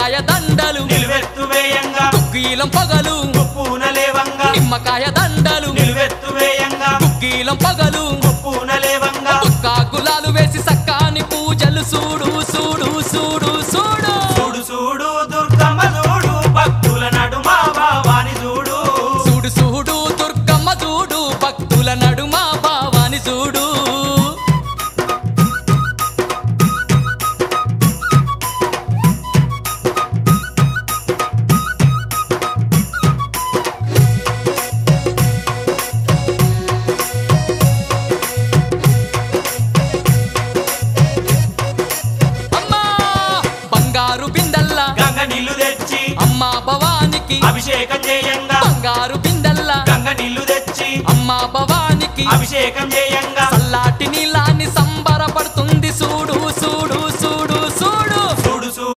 నిమ్మకాయ దండలు నిలువెత్తు వేయంగా కుక్కీలం పగలు కుప్పూన లేవంగా నిమ్మకాయ దండలు నిలువెత్తు వేయంగా కుక్కీలం పగలు కుప్పూన లేవంగా కుక్క గులాలు వేసి సక్కాని పూజలు చూడు చూడు చూడు చూడు చూడు చూడు దుర్గమ్మ చూడు భక్తుల నడుమ భావాని చూడు చూడు చూడు దుర్గమ్మ చూడు భక్తుల నడుమ భావాని చూడు అమ్మా బంగారు బిందెల్లా గంగ నీళ్లు తెచ్చి అమ్మా భవానికి అభిషేకం చేయంగా బంగారు బిందెల్లా గంగ నీళ్లు తెచ్చి అమ్మా భవానికి అభిషేకం చేయంగా చల్లాటి నీలాన్ని సంబరపడుతుంది చూడు